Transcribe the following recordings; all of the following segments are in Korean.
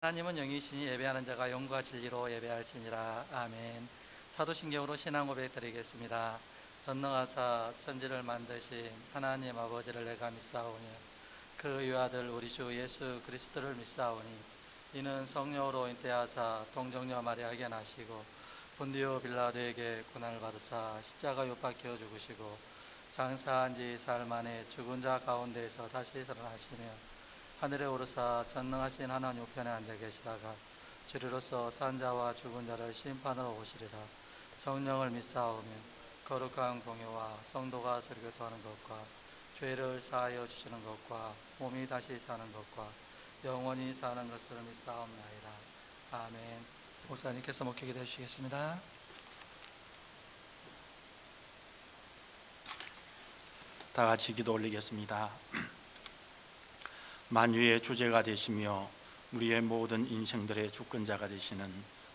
하나님은 영이시니 예배하는 자가 영과 진리로 예배할지니라. 아멘. 사도신경으로 신앙 고백 드리겠습니다. 전능하사 천지를 만드신 하나님 아버지를 내가 믿사오니 그 유아들 우리 주 예수 그리스도를 믿사오니 이는 성령으로 잉태하사 동정녀 마리아에게 나시고 본디오 빌라도에게 고난을 받으사 십자가 못 박혀 죽으시고 장사한 지 사흘 만에 죽은 자 가운데에서 다시 살아나시며 하늘에 오르사 전능하신 하나님 우편에 앉아 계시다가 주리로서 산자와 죽은 자를 심판하러 오시리라. 성령을 믿사오며 거룩한 공예와 성도가 설교토하는 것과 죄를 사하여 주시는 것과 몸이 다시 사는 것과 영원히 사는 것을 믿사옵나이다. 아멘. 목사님께서 목회기도 해주시겠습니다. 다 같이 기도 올리겠습니다. 만유의 주제가 되시며 우리의 모든 인생들의 주권자가 되시는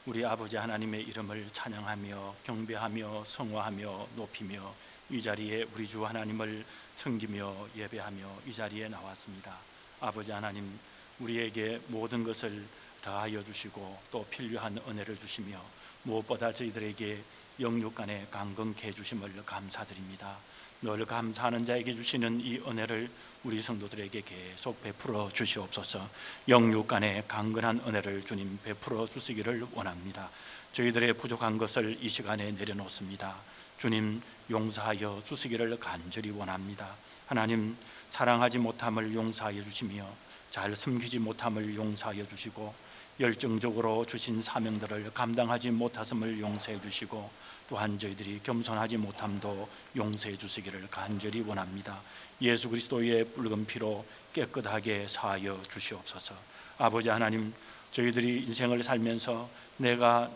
우리 아버지 하나님의 이름을 찬양하며 경배하며 성화하며 높이며 이 자리에 우리 주 하나님을 섬기며 예배하며 이 자리에 나왔습니다. 아버지 하나님, 우리에게 모든 것을 다하여 주시고 또 필요한 은혜를 주시며 무엇보다 저희들에게 영육 간에 강건케 해주심을 감사드립니다. 늘 감사하는 자에게 주시는 이 은혜를 우리 성도들에게 계속 베풀어 주시옵소서. 영육 간에 강건한 은혜를 주님 베풀어 주시기를 원합니다. 저희들의 부족한 것을 이 시간에 내려놓습니다. 주님 용서하여 주시기를 간절히 원합니다. 하나님, 사랑하지 못함을 용서하여 주시며 잘 섬기지 못함을 용서하여 주시고 열정적으로 주신 사명들을 감당하지 못했음을 용서해 주시고 또한 저희들이 겸손하지 못함도 용서해 주시기를 간절히 원합니다. 예수 그리스도의 붉은 피로 깨끗하게 사하여 주시옵소서. 아버지 하나님, 저희들이 인생을 살면서 내가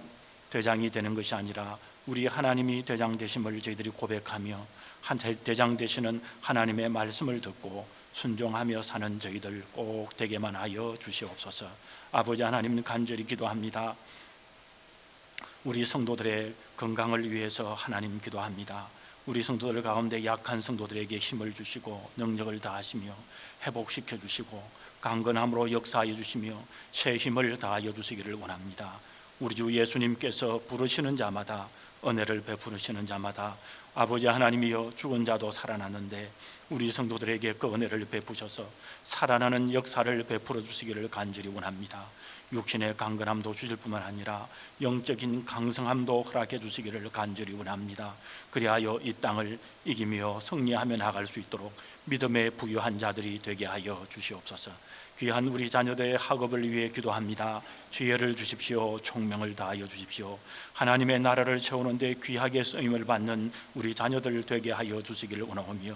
대장이 되는 것이 아니라 우리 하나님이 대장 되심을 저희들이 고백하며 대장 되시는 하나님의 말씀을 듣고 순종하며 사는 저희들 꼭 되게만 하여 주시옵소서. 아버지 하나님, 간절히 기도합니다. 우리 성도들의 건강을 위해서 하나님 기도합니다. 우리 성도들 가운데 약한 성도들에게 힘을 주시고 능력을 다하시며 회복시켜 주시고 강건함으로 역사하여 주시며 새 힘을 다하여 주시기를 원합니다. 우리 주 예수님께서 부르시는 자마다 은혜를 베푸시는 자마다 아버지 하나님이여 죽은 자도 살아났는데 우리 성도들에게 그 은혜를 베푸셔서 살아나는 역사를 베풀어 주시기를 간절히 원합니다. 육신의 강건함도 주실 뿐만 아니라 영적인 강성함도 허락해 주시기를 간절히 원합니다. 그리하여 이 땅을 이기며 승리하며 나갈 수 있도록 믿음의 부유한 자들이 되게 하여 주시옵소서. 귀한 우리 자녀들의 학업을 위해 기도합니다. 지혜를 주십시오. 총명을 다하여 주십시오. 하나님의 나라를 채우는데 귀하게 쓰임을 받는 우리 자녀들 되게 하여 주시기를 원하오며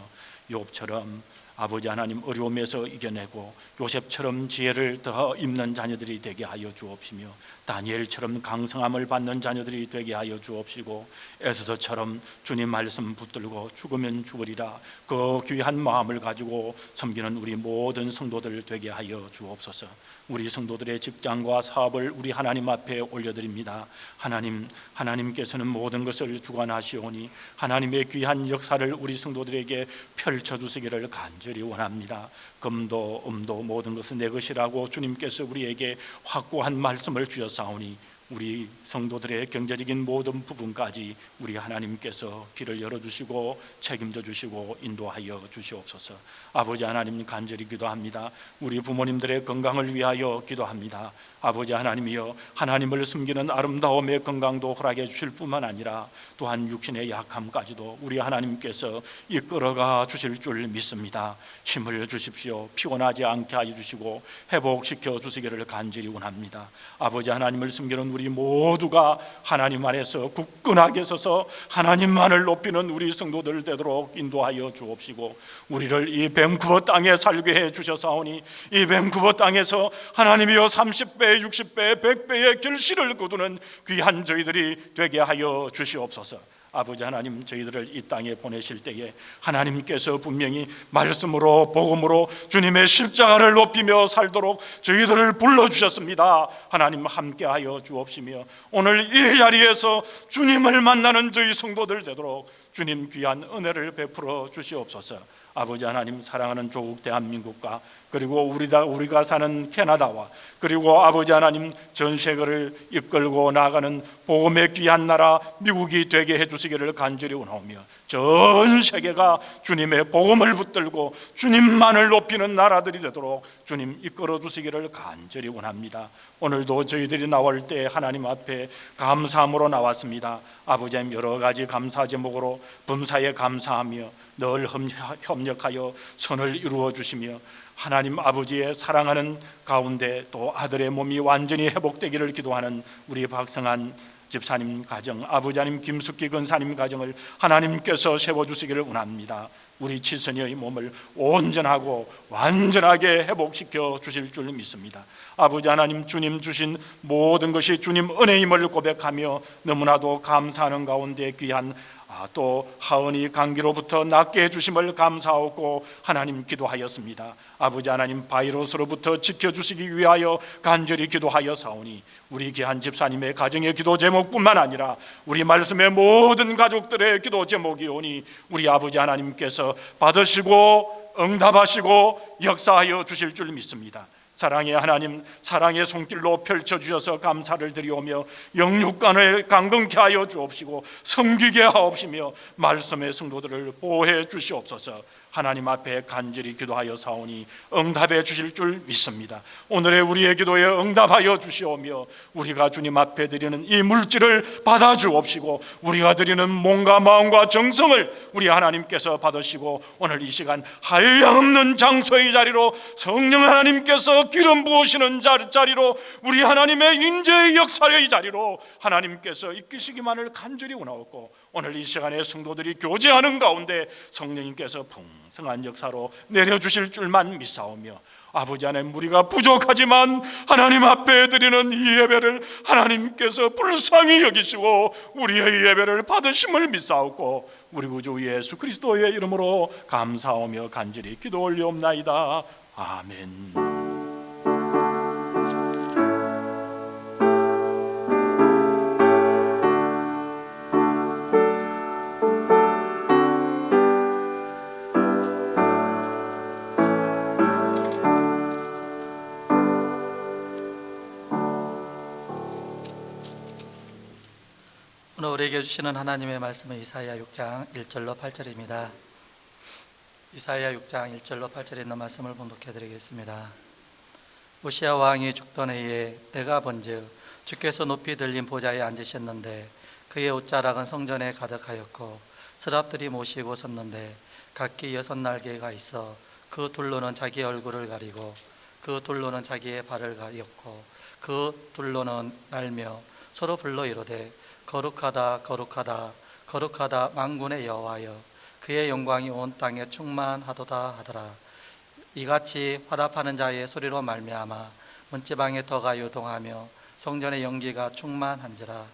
욥처럼 아버지 하나님 어려움에서 이겨내고 요셉처럼 지혜를 더 입는 자녀들이 되게 하여 주옵시며 다니엘처럼 강성함을 받는 자녀들이 되게 하여 주옵시고 에스더처럼 주님 말씀 붙들고 죽으면 죽으리라 그 귀한 마음을 가지고 섬기는 우리 모든 성도들 되게 하여 주옵소서. 우리 성도들의 직장과 사업을 우리 하나님 앞에 올려드립니다. 하나님께서는 모든 것을 주관하시오니 하나님의 귀한 역사를 우리 성도들에게 펼쳐주시기를 간절히 원합니다. 금도 음도 모든 것은 내 것이라고 주님께서 우리에게 확고한 말씀을 주셨사오니 우리 성도들의 경제적인 모든 부분까지 우리 하나님께서 길을 열어주시고 책임져 주시고 인도하여 주시옵소서. 아버지 하나님, 간절히 기도합니다. 우리 부모님들의 건강을 위하여 기도합니다. 아버지 하나님이여, 하나님을 섬기는 아름다움의 건강도 허락해 주실 뿐만 아니라 또한 육신의 약함까지도 우리 하나님께서 이끌어가 주실 줄 믿습니다. 힘을 주십시오. 피곤하지 않게 하여 주시고 회복시켜 주시기를 간절히 원합니다. 아버지 하나님을 섬기는 우리 모두가 하나님 안에서 굳건하게 서서 하나님만을 높이는 우리 성도들 되도록 인도하여 주옵시고 우리를 이 밴쿠버 땅에 살게 해 주셔사오니 이 밴쿠버 땅에서 하나님이여 30배, 60배, 100배의 결실을 거두는 귀한 저희들이 되게 하여 주시옵소서. 아버지 하나님, 저희들을 이 땅에 보내실 때에 하나님께서 분명히 말씀으로 복음으로 주님의 십자가를 높이며 살도록 저희들을 불러주셨습니다. 하나님 함께하여 주옵시며 오늘 이 자리에서 주님을 만나는 저희 성도들 되도록 주님 귀한 은혜를 베풀어 주시옵소서. 아버지 하나님, 사랑하는 조국 대한민국과 그리고 우리가 사는 캐나다와 그리고 아버지 하나님 전 세계를 이끌고 나가는 복음의 귀한 나라 미국이 되게 해주시기를 간절히 원하오며, 전 세계가 주님의 복음을 붙들고 주님만을 높이는 나라들이 되도록 주님 이끌어 주시기를 간절히 원합니다. 오늘도 저희들이 나올 때 하나님 앞에 감사함으로 나왔습니다. 아버지 하나님, 여러 가지 감사 제목으로 범사에 감사하며 늘 협력하여 선을 이루어 주시며, 하나님 아버지의 사랑하는 가운데 또 아들의 몸이 완전히 회복되기를 기도하는 우리 박성한 집사님 가정, 아버지 하나님 김숙기 근사님 가정을 하나님께서 세워주시기를 원합니다. 우리 치선이의 몸을 온전하고 완전하게 회복시켜 주실 줄 믿습니다. 아버지 하나님, 주님 주신 모든 것이 주님 은혜임을 고백하며 너무나도 감사하는 가운데 귀한 또 하은이 감기로부터 낫게 해주심을 감사하고 하나님 기도하였습니다. 아버지 하나님, 바이러스로부터 지켜주시기 위하여 간절히 기도하여 사오니 우리 귀한 집사님의 가정의 기도 제목뿐만 아니라 우리 말씀의 모든 가족들의 기도 제목이 오니 우리 아버지 하나님께서 받으시고 응답하시고 역사하여 주실 줄 믿습니다. 사랑의 하나님, 사랑의 손길로 펼쳐주셔서 감사를 드리오며 영육간을 강건케 하여 주옵시고 섬기게 하옵시며 말씀의 성도들을 보호해 주시옵소서. 하나님 앞에 간절히 기도하여 사오니 응답해 주실 줄 믿습니다. 오늘의 우리의 기도에 응답하여 주시오며 우리가 주님 앞에 드리는 이 물질을 받아 주옵시고 우리가 드리는 몸과 마음과 정성을 우리 하나님께서 받으시고 오늘 이 시간 한량없는 장소의 자리로 성령 하나님께서 기름 부으시는 자리로 우리 하나님의 인재의 역사의 자리로 하나님께서 이끄시기만을 간절히 원하옵고, 오늘 이 시간에 성도들이 교제하는 가운데 성령님께서 풍성한 역사로 내려주실 줄만 믿사오며, 아버지 하나님, 우리가 부족하지만 하나님 앞에 드리는 이 예배를 하나님께서 불쌍히 여기시고 우리의 예배를 받으심을 믿사옵고 우리 구주 예수 그리스도의 이름으로 감사하며 간절히 기도 올리옵나이다. 아멘. 오늘 우리에게 주시는 하나님의 말씀은 이사야 6장 1절로 8절입니다. 이사야 6장 1절로 8절에 있는 말씀을 봉독해 드리겠습니다. 우시야 왕이 죽던 해에 내가 본즉 주께서 높이 들린 보좌에 앉으셨는데 그의 옷자락은 성전에 가득하였고 스랍들이 모시고 섰는데 각기 6날개가 있어 그 둘로는 자기 얼굴을 가리고 그 둘로는 자기의 발을 가렸고 그 둘로는 날며 서로 불러 이르되 거룩하다 거룩하다 거룩하다 만군의 여호와여, 그의 영광이 온 땅에 충만하도다 하더라. 이같이 화답하는 자의 소리로 말미암아 문지방의 터가 요동하며 성전의 연기가 충만한지라.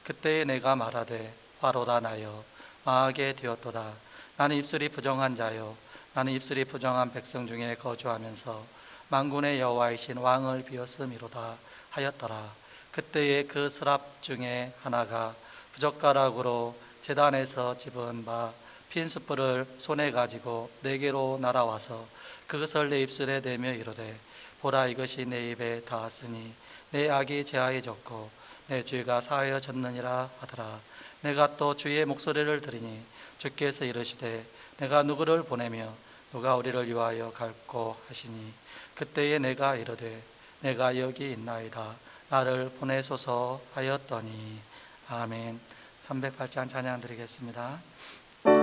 그때에 내가 말하되 화로다 나여 망하게 되었도다. 나는 입술이 부정한 자요, 나는 입술이 부정한 백성 중에 거주하면서 만군의 여호와이신 왕을 비었음이로다 하였더라. 그때에 그 스랍 중에 하나가 부젓가락으로 제단에서 집은 바 핀 숯불을 손에 가지고 내게로 날아와서 그것을 내 입술에 대며 이르되 보라, 이것이 내 입에 닿았으니 내 악이 제하여졌고 내 죄가 사하여졌느니라 하더라. 내가 또 주의 목소리를 들으니 주께서 이르시되 내가 누구를 보내며 누가 우리를 위하여 갈고 하시니 그때에 내가 이르되 내가 여기 있나이다, 나를 보내소서 하였더니. 아멘. 308장 찬양 드리겠습니다. 우리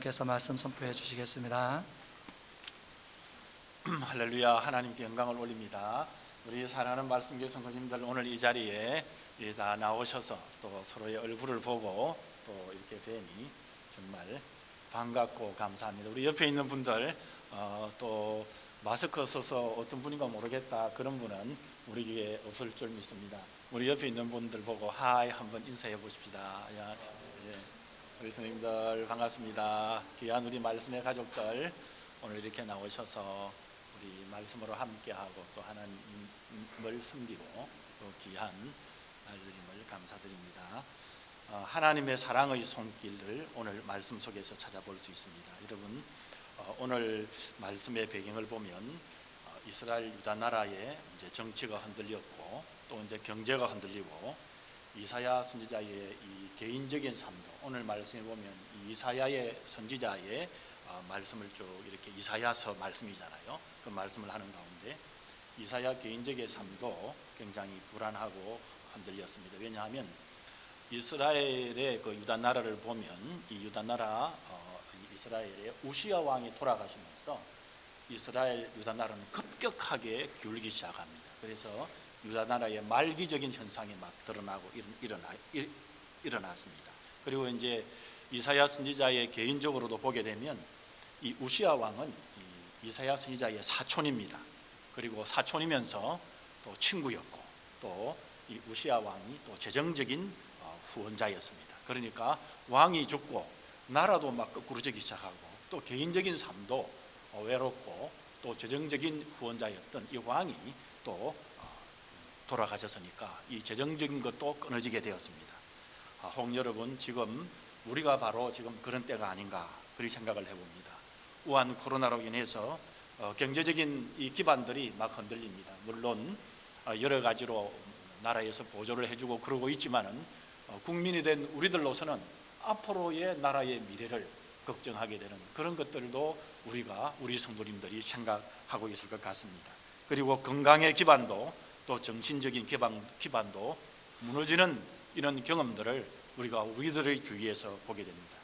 목사님께서 말씀 선포해 주시겠습니다. 할렐루야. 하나님께 영광을 올립니다. 우리 사랑하는 말씀교회 성도님들, 오늘 이 자리에 다 나오셔서 또 서로의 얼굴을 보고 또 이렇게 뵈니 정말 반갑고 감사합니다. 우리 옆에 있는 분들 또 마스크 써서 어떤 분인가 모르겠다 그런 분은 우리 교회에 없을 줄 믿습니다. 우리 옆에 있는 분들 보고 하이 한번 인사해 보십시다. 야, 예. 우리 선생님들 반갑습니다. 귀한 우리 말씀의 가족들, 오늘 이렇게 나오셔서 우리 말씀으로 함께하고 또 하나님을 섬기고 또 귀한 날들임을 감사드립니다. 하나님의 사랑의 손길을 오늘 말씀 속에서 찾아볼 수 있습니다. 여러분, 오늘 말씀의 배경을 보면 이스라엘 유다 나라의 이제 정치가 흔들렸고 또 이제 경제가 흔들리고 이사야 선지자의 이 개인적인 삶도, 오늘 말씀에 보면 이사야의 선지자의 말씀을 쭉 이렇게 이사야서 말씀이잖아요. 그 말씀을 하는 가운데 이사야 개인적인 삶도 굉장히 불안하고 흔들렸습니다. 왜냐하면 이스라엘의 그 유다 나라를 보면 이 유다 나라 이스라엘의 우시야 왕이 돌아가시면서 이스라엘 유다 나라는 급격하게 기울기 시작합니다. 그래서 유다 나라의 말기적인 현상이 막 드러나고 일어났습니다. 그리고 이제 이사야 선지자의 개인적으로도 보게 되면 이 우시야 왕은 이사야 선지자의 사촌입니다. 그리고 사촌이면서 또 친구였고 또 이 우시야 왕이 또 재정적인 후원자였습니다. 그러니까 왕이 죽고 나라도 막 거꾸로지기 시작하고 또 개인적인 삶도 외롭고 또 재정적인 후원자였던 이 왕이 또 돌아가셨으니까 이 재정적인 것도 끊어지게 되었습니다. 혹 여러분, 지금 우리가 바로 지금 그런 때가 아닌가 그렇게 생각을 해봅니다. 우한 코로나로 인해서 경제적인 이 기반들이 막 흔들립니다. 물론 여러 가지로 나라에서 보조를 해주고 그러고 있지만은 국민이 된 우리들로서는 앞으로의 나라의 미래를 걱정하게 되는 그런 것들도 우리 성도님들이 생각하고 있을 것 같습니다. 그리고 건강의 기반도 또 정신적인 기반도 무너지는 이런 경험들을 우리들의 주위에서 보게 됩니다.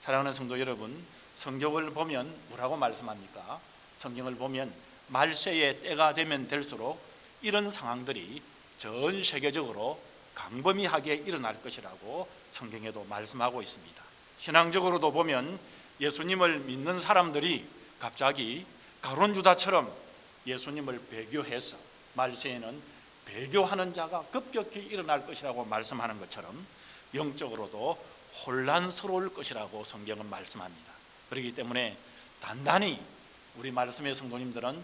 사랑하는 성도 여러분, 성경을 보면 뭐라고 말씀합니까? 성경을 보면 말세의 때가 되면 될수록 이런 상황들이 전 세계적으로 광범위하게 일어날 것이라고 성경에도 말씀하고 있습니다. 신앙적으로도 보면 예수님을 믿는 사람들이 갑자기 가룟 유다처럼 예수님을 배교해서 말세에는 배교하는 자가 급격히 일어날 것이라고 말씀하는 것처럼 영적으로도 혼란스러울 것이라고 성경은 말씀합니다. 그렇기 때문에 단단히 우리 말씀의 성도님들은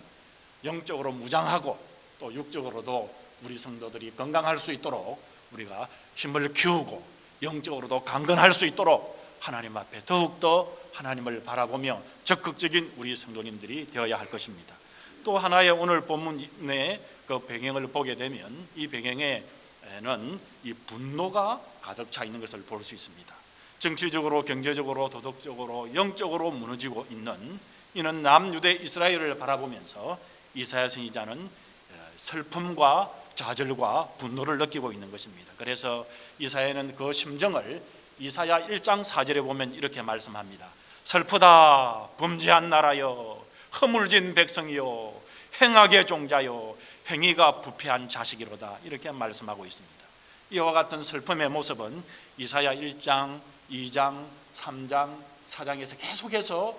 영적으로 무장하고 또 육적으로도 우리 성도들이 건강할 수 있도록 우리가 힘을 키우고 영적으로도 강건할 수 있도록 하나님 앞에 더욱더 하나님을 바라보며 적극적인 우리 성도님들이 되어야 할 것입니다. 또 하나의 오늘 본문의 그 배경을 보게 되면 이 배경에는 이 분노가 가득 차 있는 것을 볼 수 있습니다. 정치적으로, 경제적으로, 도덕적으로, 영적으로 무너지고 있는 이는 남유대 이스라엘을 바라보면서 이사야 선지자는 슬픔과 좌절과 분노를 느끼고 있는 것입니다. 그래서 이사야는 그 심정을 이사야 1장 4절에 보면 이렇게 말씀합니다. 슬프다 범죄한 나라여, 허물진 백성이요, 행악의 종자요, 행위가 부패한 자식이로다, 이렇게 말씀하고 있습니다. 이와 같은 슬픔의 모습은 이사야 1장, 2장, 3장, 4장에서 계속해서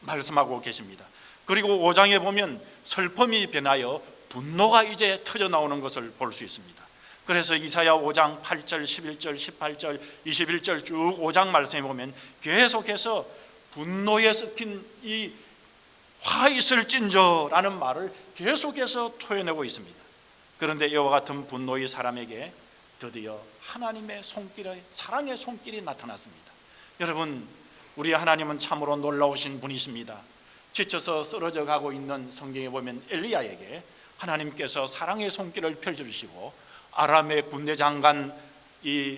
말씀하고 계십니다. 그리고 5장에 보면 슬픔이 변하여 분노가 이제 터져 나오는 것을 볼 수 있습니다. 그래서 이사야 5장 8절, 11절, 18절, 21절 쭉 5장 말씀에 보면 계속해서 분노에 섞인 이 화 있을진저라는 말을 계속해서 토해내고 있습니다. 그런데 이와 같은 분노의 사람에게 드디어 하나님의 손길의 사랑의 손길이 나타났습니다. 여러분, 우리 하나님은 참으로 놀라우신 분이십니다. 지쳐서 쓰러져 가고 있는 성경에 보면 엘리야에게 하나님께서 사랑의 손길을 펼쳐주시고 아람의 군대 장관 이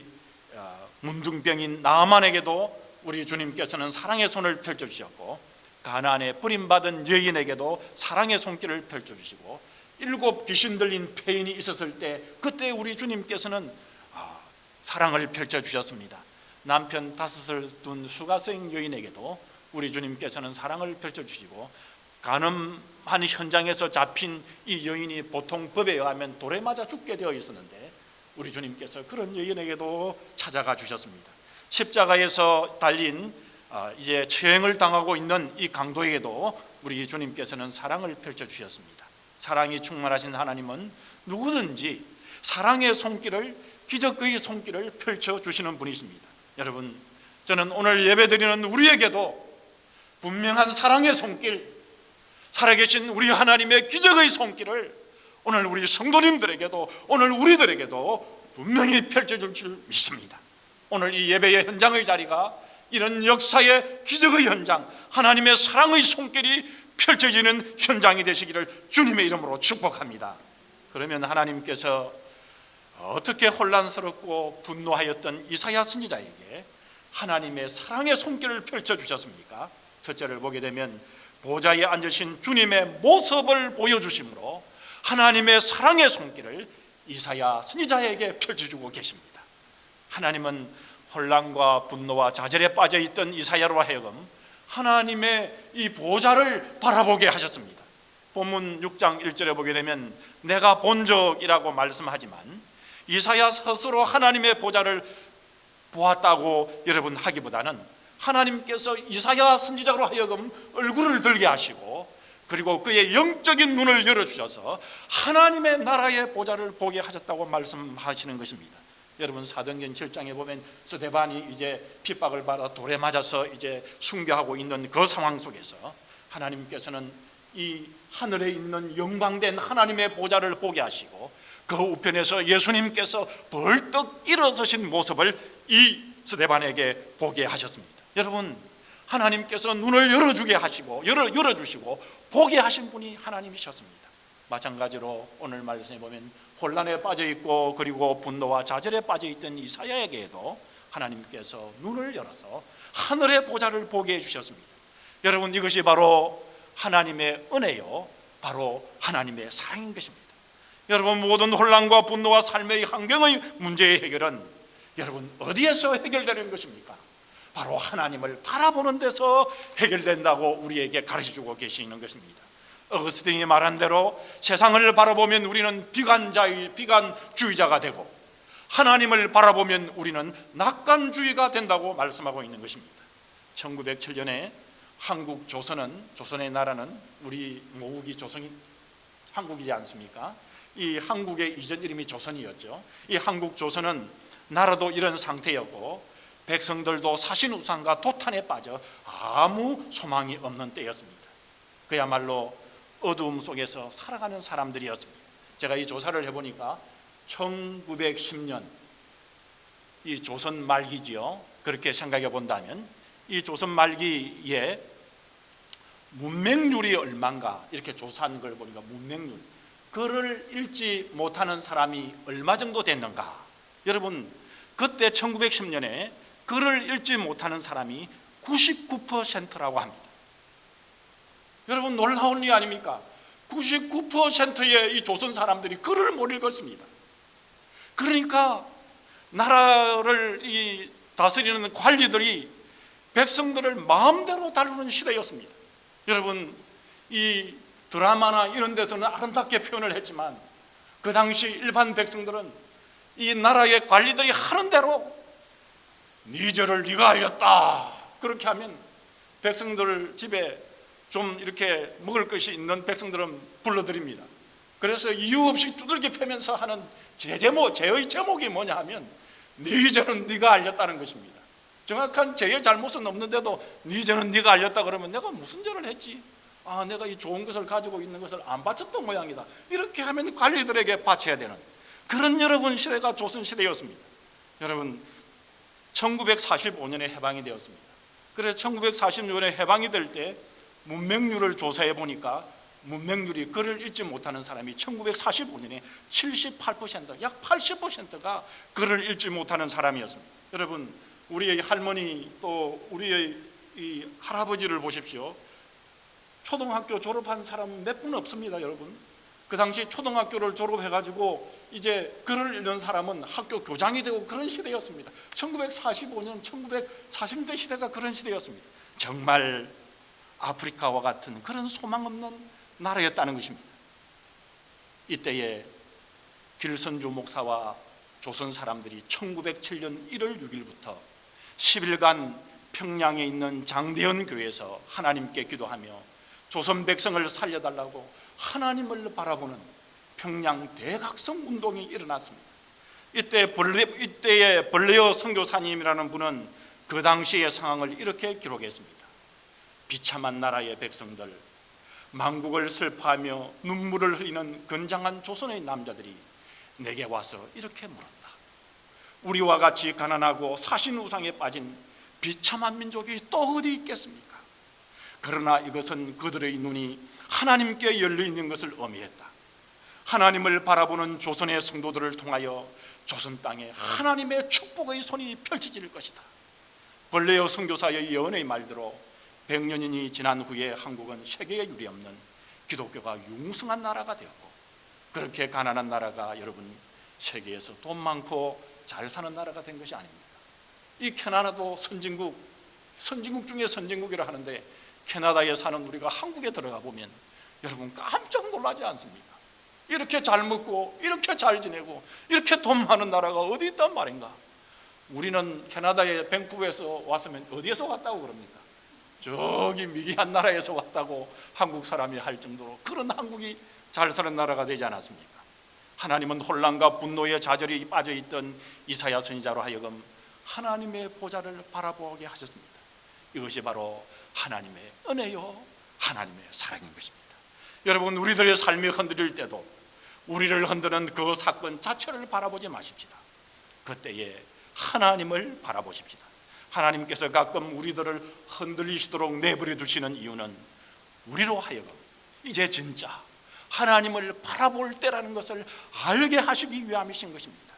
문둥병인 나아만에게도 우리 주님께서는 사랑의 손을 펼쳐주셨고 가나안에 뿌림받은 여인에게도 사랑의 손길을 펼쳐주시고 7 귀신 들린 폐인이 있었을 때 그때 우리 주님께서는 사랑을 펼쳐주셨습니다. 남편 5을 둔 수가성 여인에게도 우리 주님께서는 사랑을 펼쳐주시고, 가늠한 현장에서 잡힌 이 여인이 보통 법에 의하면 돌에 맞아 죽게 되어 있었는데 우리 주님께서 그런 여인에게도 찾아가 주셨습니다. 십자가에서 달린 이제 처형을 당하고 있는 이 강도에게도 우리 주님께서는 사랑을 펼쳐주셨습니다. 사랑이 충만하신 하나님은 누구든지 사랑의 손길을, 기적의 손길을 펼쳐주시는 분이십니다. 여러분, 저는 오늘 예배드리는 우리에게도 분명한 사랑의 손길, 살아계신 우리 하나님의 기적의 손길을 오늘 우리 성도님들에게도, 오늘 우리들에게도 분명히 펼쳐줄 줄 믿습니다. 오늘 이 예배의 현장의 자리가 이런 역사의 기적의 현장, 하나님의 사랑의 손길이 펼쳐지는 현장이 되시기를 주님의 이름으로 축복합니다. 그러면 하나님께서 어떻게 혼란스럽고 분노하였던 이사야 선지자에게 하나님의 사랑의 손길을 펼쳐주셨습니까? 첫째를 보게 되면 보좌에 앉으신 주님의 모습을 보여주심으로 하나님의 사랑의 손길을 이사야 선지자에게 펼쳐주고 계십니다. 하나님은 혼란과 분노와 좌절에 빠져있던 이사야로 하여금 하나님의 이 보좌를 바라보게 하셨습니다. 본문 6장 1절에 보게 되면 내가 본 적이라고 말씀하지만 이사야 스스로 하나님의 보좌를 보았다고 여러분 하기보다는 하나님께서 이사야 선지자로 하여금 얼굴을 들게 하시고 그리고 그의 영적인 눈을 열어주셔서 하나님의 나라의 보좌를 보게 하셨다고 말씀하시는 것입니다. 여러분, 사도행전 7장에 보면 스데반이 이제 핍박을 받아 돌에 맞아서 이제 순교하고 있는 그 상황 속에서 하나님께서는 이 하늘에 있는 영광된 하나님의 보좌를 보게 하시고 그 우편에서 예수님께서 벌떡 일어서신 모습을 이 스데반에게 보게 하셨습니다. 여러분, 하나님께서 눈을 열어주게 하시고 열어주시고 보게 하신 분이 하나님이셨습니다. 마찬가지로 오늘 말씀에 보면 혼란에 빠져있고 그리고 분노와 좌절에 빠져있던 이사야에게도 하나님께서 눈을 열어서 하늘의 보좌를 보게 해주셨습니다. 여러분, 이것이 바로 하나님의 은혜요, 바로 하나님의 사랑인 것입니다. 여러분, 모든 혼란과 분노와 삶의 환경의 문제의 해결은 여러분 어디에서 해결되는 것입니까? 바로 하나님을 바라보는 데서 해결된다고 우리에게 가르쳐주고 계시는 것입니다. 어거스틴이 말한 대로 세상을 바라보면 우리는 비관주의자가 되고 하나님을 바라보면 우리는 낙관주의가 된다고 말씀하고 있는 것입니다. 1907년에 한국 조선의 나라는 우리 모국이 한국이지 않습니까? 이 한국의 이전 이름이 조선이었죠. 이 한국 조선은 나라도 이런 상태였고 백성들도 사신우상과 도탄에 빠져 아무 소망이 없는 때였습니다. 그야말로 어두움 속에서 살아가는 사람들이었습니다. 제가 이 조사를 해보니까 1910년 이 조선 말기지요. 그렇게 생각해 본다면 이 조선 말기에 문맹률이 얼마인가 이렇게 조사한 걸 보니까 문맹률, 글을 읽지 못하는 사람이 얼마 정도 됐는가. 여러분, 그때 1910년에 글을 읽지 못하는 사람이 99%라고 합니다. 여러분, 놀라운 일 아닙니까? 99%의 이 조선 사람들이 글을 못 읽었습니다. 그러니까 나라를 다스리는 관리들이 백성들을 마음대로 다루는 시대였습니다. 여러분, 이 드라마나 이런 데서는 아름답게 표현을 했지만 그 당시 일반 백성들은 이 나라의 관리들이 하는 대로 네 죄를 네가 알렸다 그렇게 하면 백성들 집에 좀 이렇게 먹을 것이 있는 백성들은 불러드립니다. 그래서 이유 없이 두들겨 패면서 하는 죄의 제목이 뭐냐 하면 네 죄는 네가 알렸다는 것입니다. 정확한 죄의 잘못은 없는데도 네 죄는 네가 알렸다 그러면 내가 무슨 죄를 했지? 내가 이 좋은 것을 가지고 있는 것을 안 바쳤던 모양이다. 이렇게 하면 관리들에게 바쳐야 되는 그런 여러분 시대가 조선시대였습니다. 여러분, 1945년에 해방이 되었습니다. 그래서 1946년에 해방이 될 때 문맹률을 조사해 보니까 문맹률이 글을 읽지 못하는 사람이 1945년에 78%, 약 80%가 글을 읽지 못하는 사람이었습니다. 여러분, 우리의 할머니 또 우리의 이 할아버지를 보십시오. 초등학교 졸업한 사람은 몇 분 없습니다. 여러분, 그 당시 초등학교를 졸업해가지고 이제 글을 읽는 사람은 학교 교장이 되고 그런 시대였습니다. 1945년, 1940년대 시대가 그런 시대였습니다. 정말 아프리카와 같은 그런 소망 없는 나라였다는 것입니다. 이때에 길선주 목사와 조선 사람들이 1907년 1월 6일부터 10일간 평양에 있는 장대현 교회에서 하나님께 기도하며 조선 백성을 살려달라고 하나님을 바라보는 평양 대각성 운동이 일어났습니다. 이때에 벌레어 선교사님이라는 분은 그 당시의 상황을 이렇게 기록했습니다. 비참한 나라의 백성들, 망국을 슬퍼하며 눈물을 흘리는 건장한 조선의 남자들이 내게 와서 이렇게 물었다. 우리와 같이 가난하고 사신우상에 빠진 비참한 민족이 또 어디 있겠습니까? 그러나 이것은 그들의 눈이 하나님께 열려 있는 것을 의미했다. 하나님을 바라보는 조선의 성도들을 통하여 조선 땅에 하나님의 축복의 손이 펼쳐질 것이다. 벌레어 선교사의 예언의 말대로 100년이 지난 후에 한국은 세계에 유례없는 기독교가 융성한 나라가 되었고, 그렇게 가난한 나라가 여러분 세계에서 돈 많고 잘 사는 나라가 된 것이 아닙니다. 이 캐나다도 선진국 중에 선진국이라 하는데, 캐나다에 사는 우리가 한국에 들어가 보면 여러분 깜짝 놀라지 않습니까? 이렇게 잘 먹고 이렇게 잘 지내고 이렇게 돈 많은 나라가 어디 있단 말인가? 우리는 캐나다의 밴쿠버에서 왔으면 어디에서 왔다고 그럽니까? 저기 미개한 나라에서 왔다고 한국 사람이 할 정도로 그런 한국이 잘 사는 나라가 되지 않았습니까? 하나님은 혼란과 분노의 좌절이 빠져있던 이사야 선지자로 하여금 하나님의 보좌를 바라보게 하셨습니다. 이것이 바로 하나님의 은혜요 하나님의 사랑인 것입니다. 여러분, 우리들의 삶이 흔들릴 때도 우리를 흔드는 그 사건 자체를 바라보지 마십시다. 그때에 하나님을 바라보십시다. 하나님께서 가끔 우리들을 흔들리시도록 내버려 두시는 이유는 우리로 하여금 이제 진짜 하나님을 바라볼 때라는 것을 알게 하시기 위함이신 것입니다.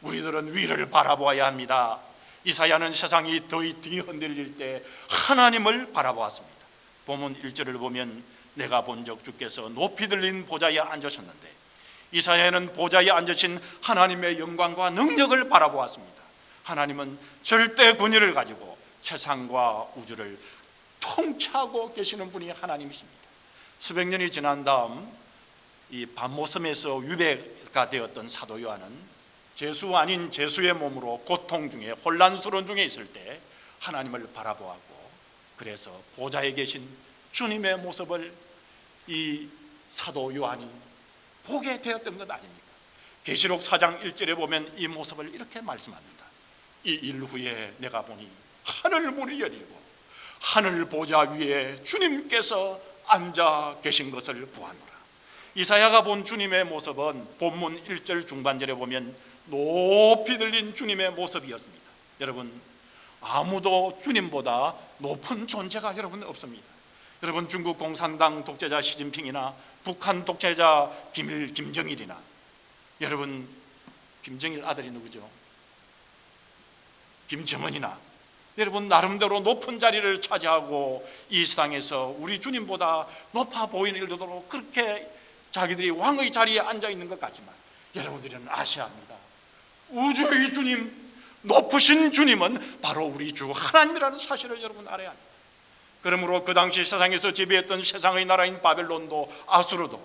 우리들은 위를 바라보아야 합니다. 이사야는 세상이 더 흔들릴 때 하나님을 바라보았습니다. 본문 1절을 보면 내가 본적 주께서 높이 들린 보좌에 앉으셨는데, 이사야는 보좌에 앉으신 하나님의 영광과 능력을 바라보았습니다. 하나님은 절대 권위를 가지고 세상과 우주를 통치하고 계시는 분이 하나님이십니다. 수백 년이 지난 다음 이 밤모섬에서 유배가 되었던 사도 요한은 죄수 아닌 죄수의 몸으로 고통 중에 혼란스러운 중에 있을 때 하나님을 바라보았고, 그래서 보좌에 계신 주님의 모습을 이 사도 요한이 보게 되었던 것 아닙니까? 계시록 4장 1절에 보면 이 모습을 이렇게 말씀합니다. 이 일 후에 내가 보니 하늘 문이 열리고 하늘 보좌 위에 주님께서 앉아 계신 것을 보았노라. 이사야가 본 주님의 모습은 본문 1절 중반절에 보면 높이 들린 주님의 모습이었습니다. 여러분, 아무도 주님보다 높은 존재가 여러분 없습니다. 여러분, 중국 공산당 독재자 시진핑이나 북한 독재자 김정일이나, 여러분 김정일 아들이 누구죠? 김정은이나, 여러분 나름대로 높은 자리를 차지하고 이 세상에서 우리 주님보다 높아 보이는 일도로 그렇게 자기들이 왕의 자리에 앉아 있는 것 같지만, 여러분들은 아셔야 합니다. 우주의 주님, 높으신 주님은 바로 우리 주 하나님이라는 사실을 여러분 알아야 합니다. 그러므로 그 당시 세상에서 지배했던 세상의 나라인 바벨론도, 아수르도,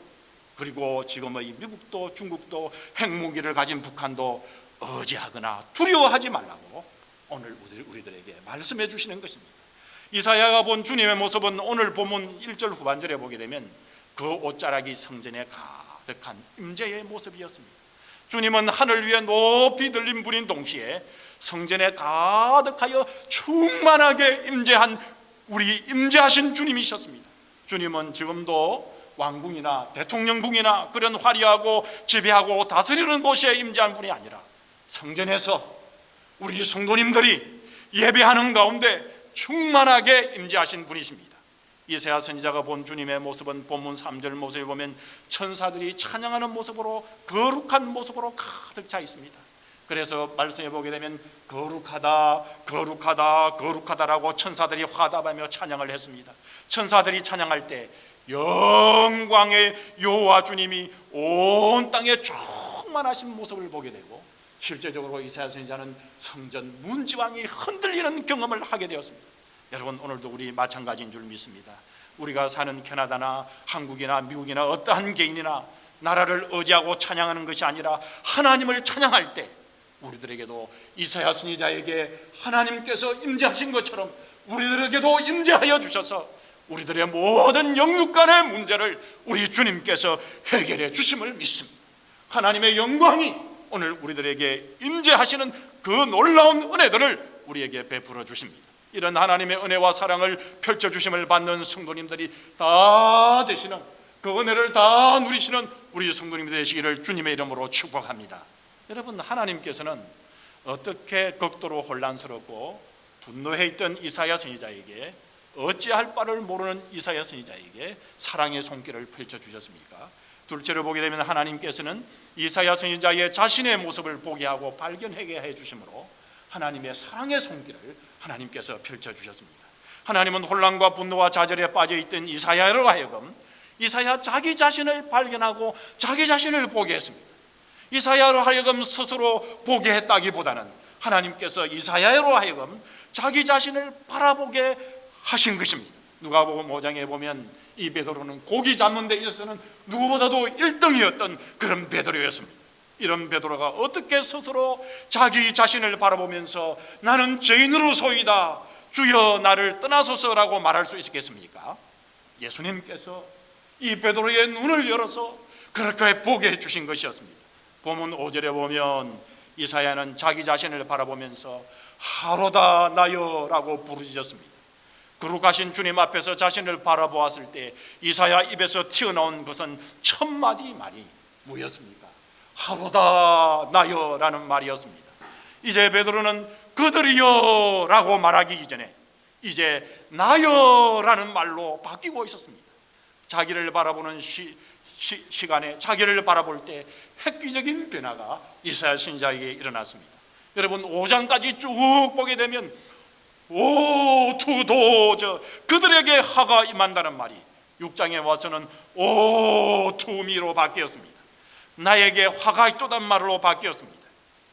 그리고 지금의 미국도, 중국도, 핵무기를 가진 북한도 의지하거나 두려워하지 말라고 오늘 우리들에게 말씀해 주시는 것입니다. 이사야가 본 주님의 모습은 오늘 본문 1절 후반절에 보게 되면 그 옷자락이 성전에 가득한 임재의 모습이었습니다. 주님은 하늘 위에 높이 들린 분인 동시에 성전에 가득하여 충만하게 임재한 우리 임재하신 주님이셨습니다. 주님은 지금도 왕궁이나 대통령궁이나 그런 화려하고 지배하고 다스리는 곳에 임재한 분이 아니라 성전에서 우리 성도님들이 예배하는 가운데 충만하게 임재하신 분이십니다. 이사야 선지자가 본 주님의 모습은 본문 3절 모습에 보면 천사들이 찬양하는 모습으로, 거룩한 모습으로 가득 차 있습니다. 그래서 말씀해 보게 되면 거룩하다 거룩하다 거룩하다라고 천사들이 화답하며 찬양을 했습니다. 천사들이 찬양할 때 영광의 여호와 주님이 온 땅에 충만하신 모습을 보게 되고, 실제적으로 이사야 선지자는 성전 문지방이 흔들리는 경험을 하게 되었습니다. 여러분, 오늘도 우리 마찬가지인 줄 믿습니다. 우리가 사는 캐나다나 한국이나 미국이나 어떠한 개인이나 나라를 의지하고 찬양하는 것이 아니라 하나님을 찬양할 때 우리들에게도 이사야 선지자에게 하나님께서 임재하신 것처럼 우리들에게도 임재하여 주셔서 우리들의 모든 영육간의 문제를 우리 주님께서 해결해 주심을 믿습니다. 하나님의 영광이 오늘 우리들에게 임재하시는 그 놀라운 은혜들을 우리에게 베풀어 주십니다. 이런 하나님의 은혜와 사랑을 펼쳐주심을 받는 성도님들이 다 되시는, 그 은혜를 다 누리시는 우리 성도님들 되시기를 주님의 이름으로 축복합니다. 여러분, 하나님께서는 어떻게 극도로 혼란스럽고 분노해 있던 이사야 선지자에게, 어찌할 바를 모르는 이사야 선지자에게 사랑의 손길을 펼쳐주셨습니까? 둘째로 보게 되면 하나님께서는 이사야 선지자의 자신의 모습을 보게 하고 발견하게 해주심으로 하나님의 사랑의 손길을 하나님께서 펼쳐주셨습니다. 하나님은 혼란과 분노와 좌절에 빠져있던 이사야로 하여금 이사야 자기 자신을 발견하고 자기 자신을 보게 했습니다. 이사야로 하여금 스스로 보게 했다기보다는 하나님께서 이사야로 하여금 자기 자신을 바라보게 하신 것입니다. 누가복음 5장에 보면 이 베드로는 고기 잡는 데 있어서는 누구보다도 1등이었던 그런 베드로였습니다. 이런 베드로가 어떻게 스스로 자기 자신을 바라보면서 나는 죄인으로소이다, 주여 나를 떠나소서라고 말할 수 있겠습니까? 예수님께서 이 베드로의 눈을 열어서 그렇게 보게 해주신 것이었습니다. 본문 5절에 보면 이사야는 자기 자신을 바라보면서 하로다 나여 라고 부르짖었습니다. 거룩하신 주님 앞에서 자신을 바라보았을 때 이사야 입에서 튀어나온 것은 1000마디 말이 뭐였습니까? 하로다 나여 라는 말이었습니다. 이제 베드로는 그들이여 라고 말하기 이전에 이제 나여 라는 말로 바뀌고 있었습니다. 자기를 바라보는 시간에 자기를 바라볼 때 획기적인 변화가 이사야 선지자에게 일어났습니다. 여러분, 5장까지 쭉 보게 되면 오투도저 그들에게 하가 임한다는 말이 6장에 와서는 오투미로 바뀌었습니다. 나에게 화가 있도단 말로 바뀌었습니다.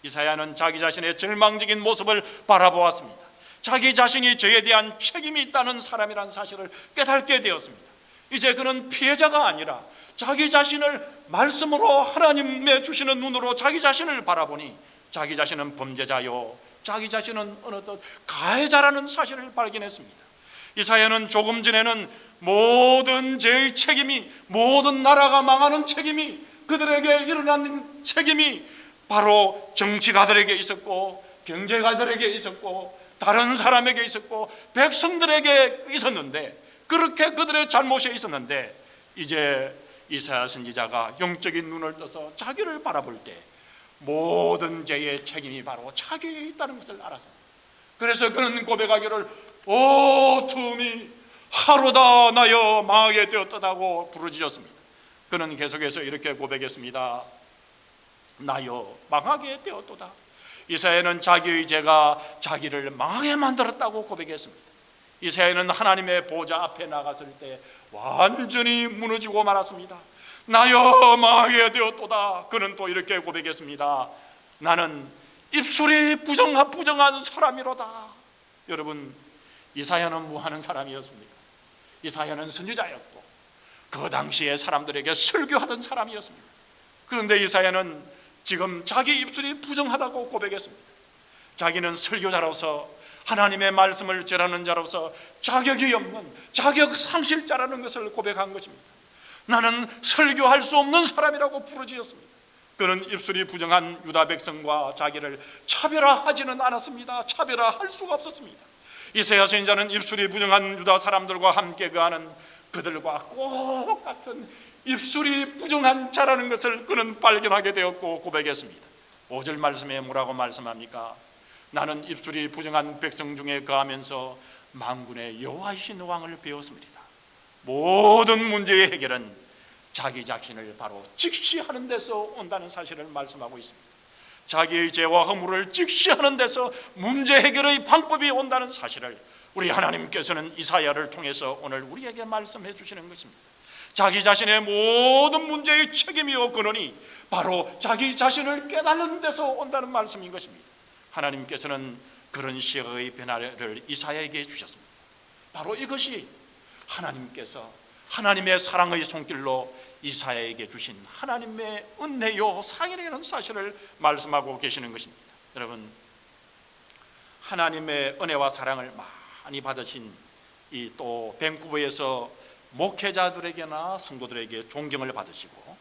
이사야는 자기 자신의 절망적인 모습을 바라보았습니다. 자기 자신이 저에 대한 책임이 있다는 사람이라는 사실을 깨닫게 되었습니다. 이제 그는 피해자가 아니라 자기 자신을 말씀으로 하나님의 주시는 눈으로 자기 자신을 바라보니 자기 자신은 범죄자요, 자기 자신은 어느덧 가해자라는 사실을 발견했습니다. 이사야는 조금 전에는 모든 죄의 책임이, 모든 나라가 망하는 책임이, 그들에게 일어나는 책임이 바로 정치가들에게 있었고 경제가들에게 있었고 다른 사람에게 있었고 백성들에게 있었는데, 그렇게 그들의 잘못이 있었는데 이제 이사야 선지자가 영적인 눈을 떠서 자기를 바라볼 때 모든 죄의 책임이 바로 자기에 있다는 것을 알았습니다. 그래서 그는 고백하기를 오투미 하루다 나여 망하게 되었다고 부르짖었습니다. 그는 계속해서 이렇게 고백했습니다. 나여 망하게 되었도다. 이사야는 자기의 죄가 자기를 망하게 만들었다고 고백했습니다. 이사야는 하나님의 보좌 앞에 나갔을 때 완전히 무너지고 말았습니다. 나여 망하게 되었도다. 그는 또 이렇게 고백했습니다. 나는 입술이 부정한 사람이로다. 여러분, 이사야는 뭐 하는 사람이었습니까? 이사야는 선지자였고 그 당시에 사람들에게 설교하던 사람이었습니다. 그런데 이사야는 지금 자기 입술이 부정하다고 고백했습니다. 자기는 설교자로서 하나님의 말씀을 전하는 자로서 자격이 없는 자격 상실자라는 것을 고백한 것입니다. 나는 설교할 수 없는 사람이라고 부르짖었습니다. 그는 입술이 부정한 유다 백성과 자기를 차별화하지는 않았습니다. 차별화할 수가 없었습니다. 이사야 선지자는 입술이 부정한 유다 사람들과 함께 거하는 그들과 꼭 같은 입술이 부정한 자라는 것을 그는 발견하게 되었고 고백했습니다. 5절 말씀에 뭐라고 말씀합니까? 나는 입술이 부정한 백성 중에 거하면서 만군의 여호와이신 왕을 배웠습니다. 모든 문제의 해결은 자기 자신을 바로 직시하는 데서 온다는 사실을 말씀하고 있습니다. 자기의 죄와 허물을 직시하는 데서 문제 해결의 방법이 온다는 사실을 우리 하나님께서는 이사야를 통해서 오늘 우리에게 말씀해 주시는 것입니다. 자기 자신의 모든 문제의 책임이요 근원이 바로 자기 자신을 깨닫는 데서 온다는 말씀인 것입니다. 하나님께서는 그런 시각의 변화를 이사야에게 주셨습니다. 바로 이것이 하나님께서 하나님의 사랑의 손길로 이사야에게 주신 하나님의 은혜요 상이라는 사실을 말씀하고 계시는 것입니다. 여러분, 하나님의 은혜와 사랑을 많이 받으신 이 또 밴쿠버에서 목회자들에게나 성도들에게 존경을 받으시고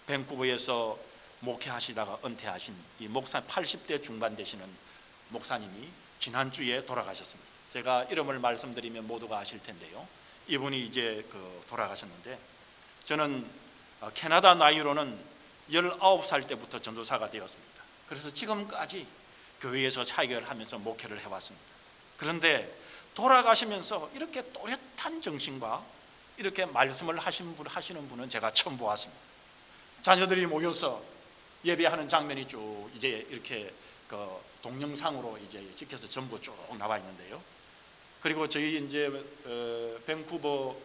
밴쿠버에서 목회하시다가 은퇴하신 이 목사 80대 중반 되시는 목사님이 지난주에 돌아가셨습니다. 제가 이름을 말씀드리면 모두가 아실 텐데요, 이분이 이제 돌아가셨는데, 저는 캐나다 나이로는 19살 때부터 전도사가 되었습니다. 그래서 지금까지 교회에서 사역을 하면서 목회를 해왔습니다. 그런데 돌아가시면서 이렇게 또렷한 정신과 이렇게 말씀을 하시는 분은 제가 처음 보았습니다. 자녀들이 모여서 예배하는 장면이 쭉 이제 이렇게 동영상으로 이제 찍혀서 전부 쭉 나와 있는데요. 그리고 저희 이제 밴쿠버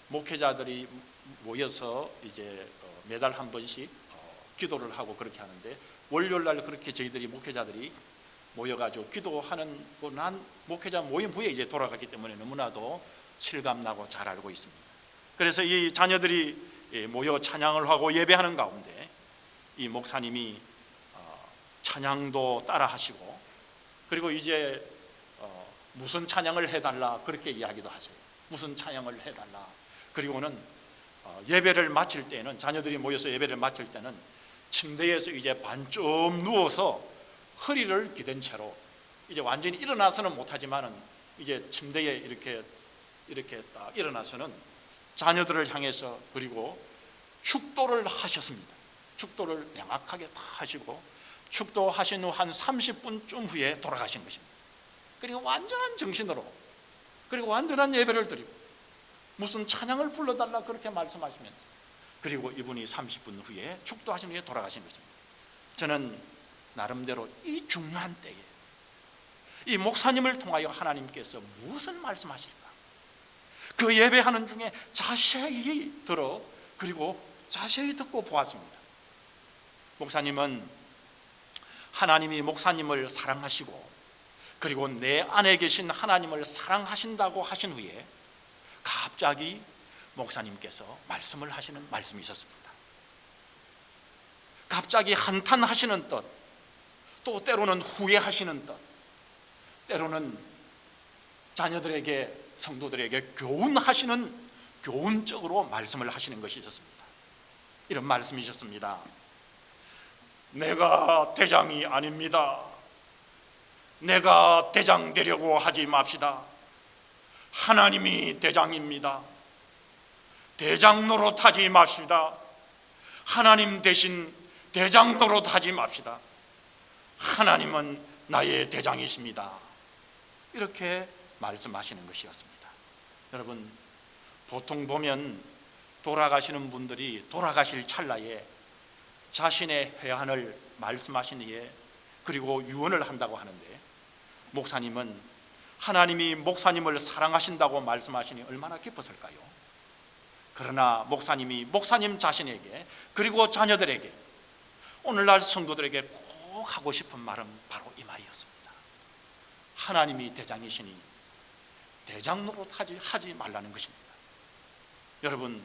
목회자들이 모여서 이제 매달 한 번씩 기도를 하고 그렇게 하는데, 월요일 날 그렇게 저희들이 목회자들이 모여가지고 기도하는 난 목회자 모임 후에 이제 돌아갔기 때문에 너무나도 실감나고 잘 알고 있습니다. 그래서 이 자녀들이 모여 찬양을 하고 예배하는 가운데 이 목사님이 찬양도 따라 하시고, 그리고 이제 무슨 찬양을 해달라 그렇게 이야기도 하세요. 무슨 찬양을 해달라. 그리고는 예배를 마칠 때는, 자녀들이 모여서 예배를 마칠 때는 침대에서 이제 반쯤 누워서 허리를 기댄 채로, 이제 완전히 일어나서는 못하지만은 이제 침대에 이렇게 딱 일어나서는 자녀들을 향해서 그리고 축도를 하셨습니다. 축도를 명확하게 다 하시고, 축도하신 후 한 30분쯤 후에 돌아가신 것입니다. 그리고 완전한 정신으로, 그리고 완전한 예배를 드리고 무슨 찬양을 불러달라 그렇게 말씀하시면서, 그리고 이분이 30분 후에 축도하신 후에 돌아가신 것입니다. 저는 나름대로 이 중요한 때에 이 목사님을 통하여 하나님께서 무슨 말씀하실까, 그 예배하는 중에 자세히 들어 그리고 자세히 듣고 보았습니다. 목사님은 하나님이 목사님을 사랑하시고 그리고 내 안에 계신 하나님을 사랑하신다고 하신 후에 갑자기 목사님께서 말씀을 하시는 말씀이 있었습니다. 갑자기 한탄하시는 듯, 또 때로는 후회하시는 듯, 때로는 자녀들에게, 성도들에게 교훈하시는, 교훈적으로 말씀을 하시는 것이 있었습니다. 이런 말씀이셨습니다. 내가 대장이 아닙니다. 내가 대장 되려고 하지 맙시다. 하나님이 대장입니다. 대장 노릇하지 맙시다. 하나님 대신 대장 노릇하지 맙시다. 하나님은 나의 대장이십니다. 이렇게 말씀하시는 것이었습니다. 여러분, 보통 보면 돌아가시는 분들이 돌아가실 찰나에 자신의 회한을 말씀하신 후에 그리고 유언을 한다고 하는데, 목사님은 하나님이 목사님을 사랑하신다고 말씀하시니 얼마나 기뻤을까요? 그러나 목사님이 목사님 자신에게 그리고 자녀들에게, 오늘날 성도들에게 꼭 하고 싶은 말은 바로 이 말이었습니다. 하나님이 대장이시니 대장 노릇하지 말라는 것입니다. 여러분,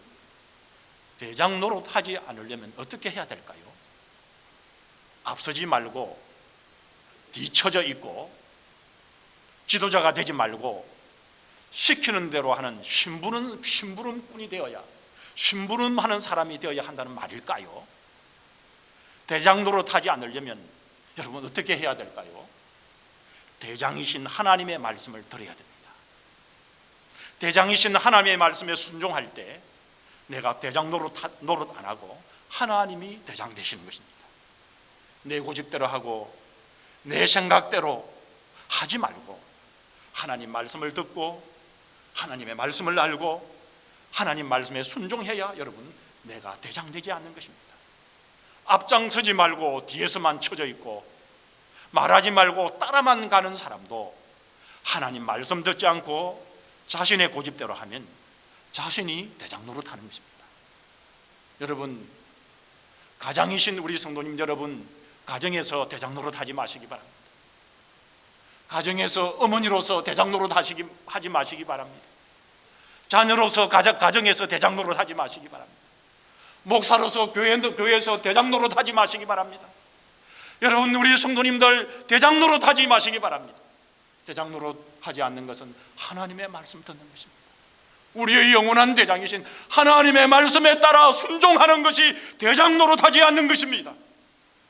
대장 노릇하지 않으려면 어떻게 해야 될까요? 앞서지 말고 뒤처져 있고 지도자가 되지 말고 시키는 대로 하는 심부름꾼이 되어야, 심부름하는 사람이 되어야 한다는 말일까요? 대장 노릇하지 않으려면 여러분 어떻게 해야 될까요? 대장이신 하나님의 말씀을 들어야 됩니다. 대장이신 하나님의 말씀에 순종할 때 내가 대장 노릇 안 하고 하나님이 대장 되시는 것입니다. 내 고집대로 하고 내 생각대로 하지 말고 하나님 말씀을 듣고 하나님의 말씀을 알고 하나님 말씀에 순종해야 여러분 내가 대장 되지 않는 것입니다. 앞장서지 말고 뒤에서만 쳐져 있고 말하지 말고 따라만 가는 사람도 하나님 말씀 듣지 않고 자신의 고집대로 하면 자신이 대장 노릇하는 것입니다. 여러분, 가장이신 우리 성도님 여러분, 가정에서 대장 노릇하지 마시기 바랍니다. 가정에서 어머니로서 대장 노릇 하지 마시기 바랍니다. 자녀로서 가정에서 대장 노릇 하지 마시기 바랍니다. 목사로서 교회에서 대장 노릇 하지 마시기 바랍니다. 여러분, 우리 성도님들 대장 노릇 하지 마시기 바랍니다. 대장 노릇 하지 않는 것은 하나님의 말씀 듣는 것입니다. 우리의 영원한 대장이신 하나님의 말씀에 따라 순종하는 것이 대장 노릇 하지 않는 것입니다.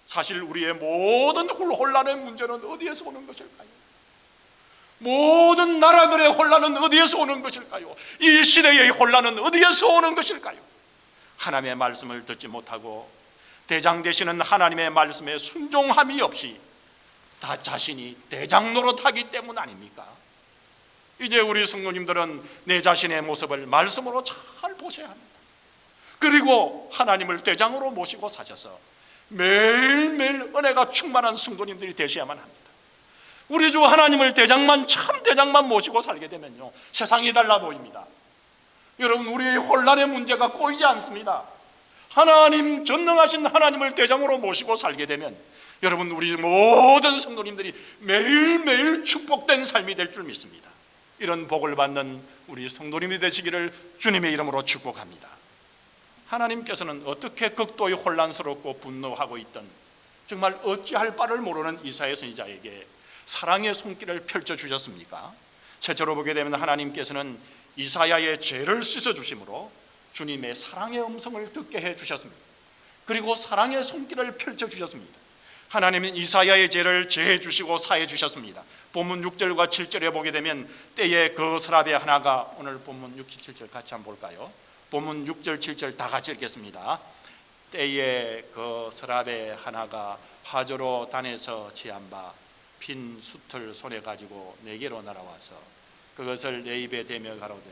사실 우리의 모든 혼란의 문제는 어디에서 오는 것일까요? 모든 나라들의 혼란은 어디에서 오는 것일까요? 이 시대의 혼란은 어디에서 오는 것일까요? 하나님의 말씀을 듣지 못하고 대장 되시는 하나님의 말씀에 순종함이 없이 다 자신이 대장 노릇하기 때문 아닙니까? 이제 우리 성도님들은 내 자신의 모습을 말씀으로 잘 보셔야 합니다. 그리고 하나님을 대장으로 모시고 사셔서 매일매일 은혜가 충만한 성도님들이 되셔야만 합니다. 우리 주 하나님을 대장만, 참 대장만 모시고 살게 되면요, 세상이 달라 보입니다. 여러분, 우리의 혼란의 문제가 꼬이지 않습니다. 하나님, 전능하신 하나님을 대장으로 모시고 살게 되면 여러분, 우리 모든 성도님들이 매일매일 축복된 삶이 될 줄 믿습니다. 이런 복을 받는 우리 성도님이 되시기를 주님의 이름으로 축복합니다. 하나님께서는 어떻게 극도의 혼란스럽고 분노하고 있던 정말 어찌할 바를 모르는 이사야 선지자에게 사랑의 손길을 펼쳐주셨습니까? 최초로 보게 되면 하나님께서는 이사야의 죄를 씻어주심으로 주님의 사랑의 음성을 듣게 해주셨습니다. 그리고 사랑의 손길을 펼쳐주셨습니다. 하나님은 이사야의 죄를 제해 주시고 사해 주셨습니다. 본문 6절과 7절에 보게 되면 때에 그 서랍의 하나가, 오늘 본문 6, 7절 같이 한번 볼까요? 본문 6절 7절 다 같이 읽겠습니다. 때에 그 서랍의 하나가 하저로 단에서 취한 바 핀 숯을 손에 가지고 내게로 날아와서 그것을 내 입에 대며 가로되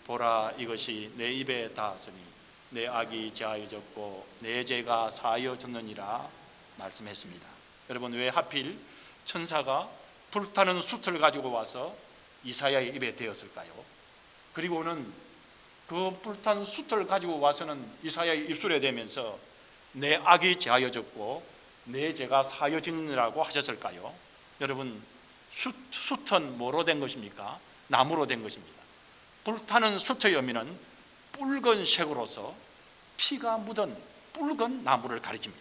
보라, 이것이 내 입에 닿았으니 내 악이 제하여졌고 내 죄가 사하여졌느니라 말씀했습니다. 여러분, 왜 하필 천사가 불타는 숯을 가지고 와서 이사야의 입에 대었을까요? 그리고는 그 불탄 숯을 가지고 와서는 이사야의 입술에 대면서 내 악이 제하여졌고 내 죄가 사하여지느라고 하셨을까요? 여러분, 숯은 뭐로 된 것입니까? 나무로 된 것입니다. 불타는 숯의 의미는 붉은색으로서 피가 묻은 붉은 나무를 가리킵니다.